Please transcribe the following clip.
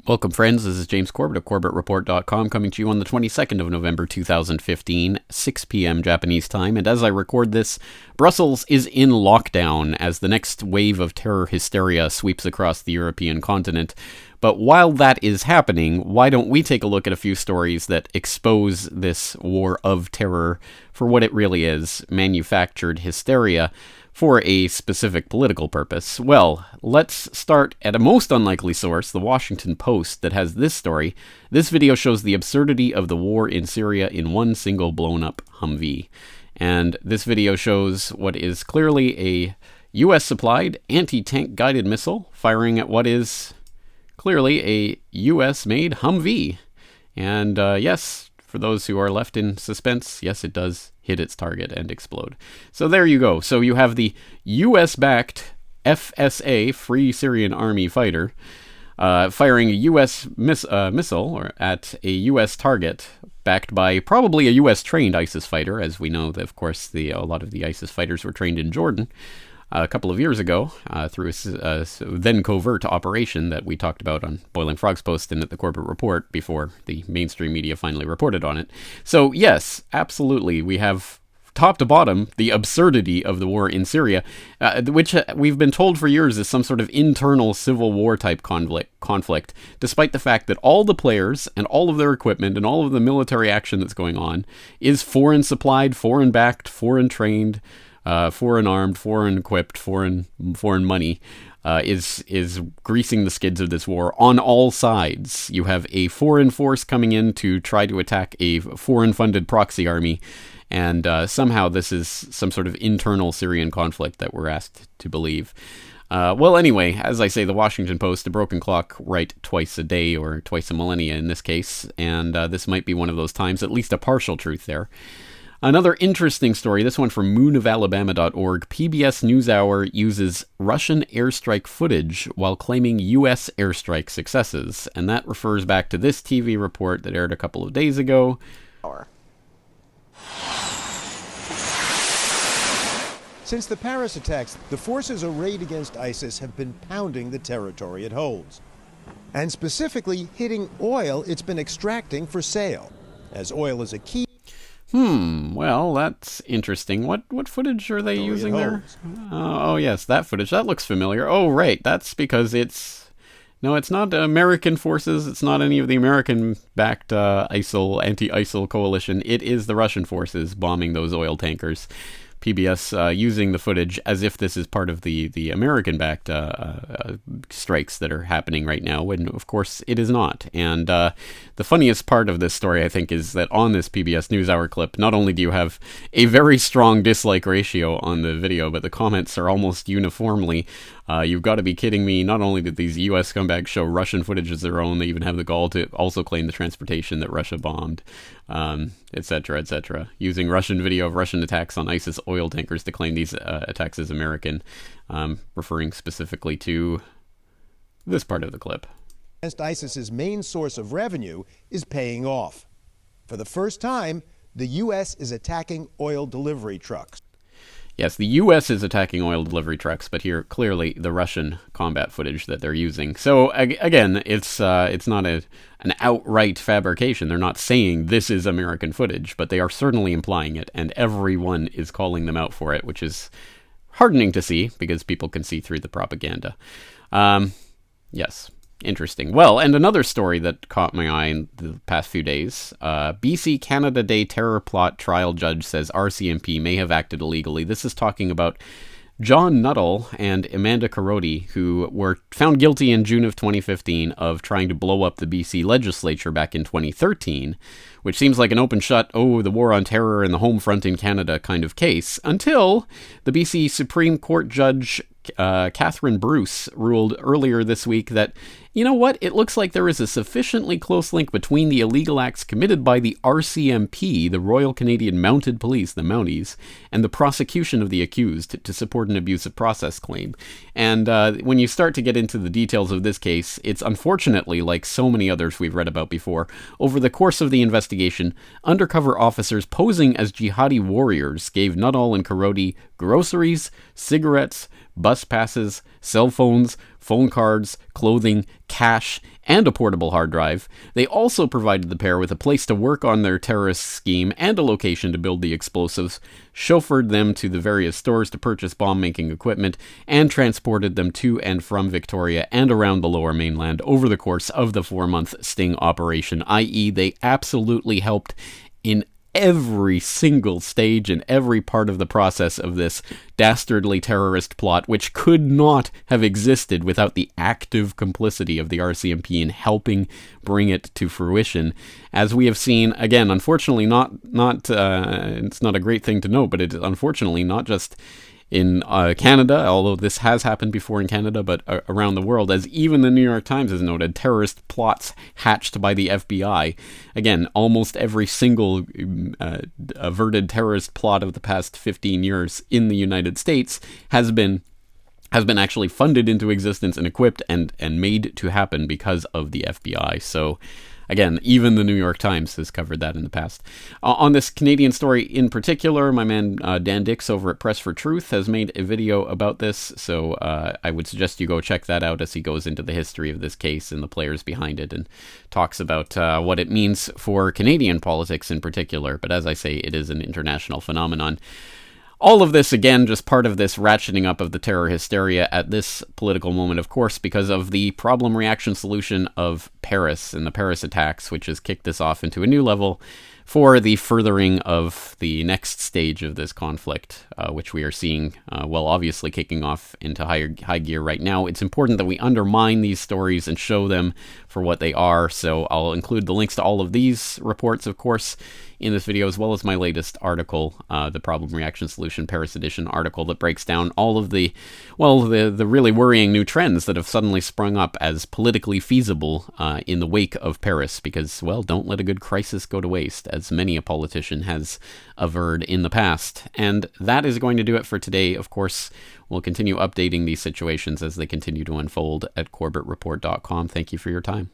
Welcome, friends. This is James Corbett of CorbettReport.com coming to you on the 22nd of November 2015, 6 p.m. Japanese time. And as I record this, Brussels is in lockdown as the next wave of terror hysteria sweeps across the European continent. But while that is happening, why don't we take a look at a few stories that expose this war of terror for what it really is, manufactured hysteria for a specific political purpose? Well, let's start at a most unlikely source, the Washington Post, that has this story. This video shows the absurdity of the war in Syria in one single blown-up Humvee. And this video shows what is clearly a U.S.-supplied anti-tank guided missile firing at what is clearly a U.S.-made Humvee. And yes, for those who are left in suspense, yes, it does hit its target and explode. So there you go. So you have the U.S.-backed FSA, Free Syrian Army fighter, firing a U.S. missile at a U.S. target, backed by probably a U.S.-trained ISIS fighter, as we know that, of course, a lot of the ISIS fighters were trained in Jordan a couple of years ago through a then covert operation that we talked about on Boiling Frogs Post and at the Corbett Report before the mainstream media finally reported on it. So yes, absolutely, we have top to bottom the absurdity of the war in Syria, which we've been told for years is some sort of internal civil war type conflict, despite the fact that all the players and all of their equipment and all of the military action that's going on is foreign supplied, foreign backed, foreign trained, foreign armed, foreign equipped, foreign money, is greasing the skids of this war on all sides. You have a foreign force coming in to try to attack a foreign funded proxy army, and somehow this is some sort of internal Syrian conflict that we're asked to believe. Well, anyway, as I say, the Washington Post, a broken clock right twice a day, or twice a millennia in this case, and this might be one of those times, at least a partial truth there. Another interesting story, this one from moonofalabama.org. PBS NewsHour uses Russian airstrike footage while claiming U.S. airstrike successes. And that refers back to this TV report that aired a couple of days ago. Since the Paris attacks, the forces arrayed against ISIS have been pounding the territory it holds. And specifically hitting oil it's been extracting for sale, as oil is a key. Well, that's interesting. What footage are they using there? Oh, yes, that footage. That looks familiar. Oh, right. That's because it's not American forces. It's not any of the American-backed ISIL, anti-ISIL coalition. It is the Russian forces bombing those oil tankers. PBS using the footage as if this is part of the American-backed strikes that are happening right now, when of course it is not. And the funniest part of this story, I think, is that on this PBS NewsHour clip, not only do you have a very strong dislike ratio on the video, but the comments are almost uniformly, you've got to be kidding me. Not only did these U.S. scumbags show Russian footage as their own, they even have the gall to also claim the transportation that Russia bombed, etc., etc., using Russian video of Russian attacks on ISIS oil tankers to claim these attacks as American, referring specifically to this part of the clip. Against ISIS's main source of revenue is paying off. For the first time, the U.S. is attacking oil delivery trucks. Yes, the U.S. is attacking oil delivery trucks, but here, clearly, the Russian combat footage that they're using. So, again, it's not an outright fabrication. They're not saying this is American footage, but they are certainly implying it, and everyone is calling them out for it, which is heartening to see, because people can see through the propaganda. Yes. Interesting. Well, and another story that caught my eye in the past few days, BC Canada Day terror plot trial judge says RCMP may have acted illegally. This is talking about John Nuttall and Amanda Carodi, who were found guilty in June of 2015 of trying to blow up the BC legislature back in 2013, which seems like an open shut, the war on terror and the home front in Canada kind of case, until the BC Supreme Court Judge Catherine Bruce ruled earlier this week that, you know what, it looks like there is a sufficiently close link between the illegal acts committed by the RCMP, the Royal Canadian Mounted Police, the Mounties, and the prosecution of the accused to support an abusive process claim. And when you start to get into the details of this case, it's unfortunately, like so many others we've read about before, over the course of the investigation, undercover officers posing as jihadi warriors gave Nuttall and Karodi groceries, cigarettes, bus passes, cell phones, phone cards, clothing, cash, and a portable hard drive. They also provided the pair with a place to work on their terrorist scheme and a location to build the explosives, chauffeured them to the various stores to purchase bomb-making equipment, and transported them to and from Victoria and around the Lower Mainland over the course of the 4-month sting operation, i.e. they absolutely helped in every single stage and every part of the process of this dastardly terrorist plot, which could not have existed without the active complicity of the RCMP in helping bring it to fruition. As we have seen, again, unfortunately, it's not a great thing to know, but it's unfortunately not just in Canada, although this has happened before in Canada, but around the world, as even the New York Times has noted, terrorist plots hatched by the FBI. Again, almost every single averted terrorist plot of the past 15 years in the United States has been actually funded into existence and equipped and made to happen because of the FBI. So again, even the New York Times has covered that in the past. On this Canadian story in particular, my man Dan Dix over at Press for Truth has made a video about this, so I would suggest you go check that out as he goes into the history of this case and the players behind it and talks about what it means for Canadian politics in particular. But as I say, it is an international phenomenon. All of this, again, just part of this ratcheting up of the terror hysteria at this political moment, of course, because of the problem reaction solution of Paris and the Paris attacks, which has kicked this off into a new level for the furthering of the next stage of this conflict, which we are seeing, obviously kicking off into high gear right now. It's important that we undermine these stories and show them for what they are, so I'll include the links to all of these reports, of course, in this video, as well as my latest article, the Problem Reaction Solution Paris Edition article that breaks down all of the really worrying new trends that have suddenly sprung up as politically feasible in the wake of Paris, because, well, don't let a good crisis go to waste, as many a politician has averred in the past. And that is going to do it for today. Of course, we'll continue updating these situations as they continue to unfold at CorbettReport.com. Thank you for your time.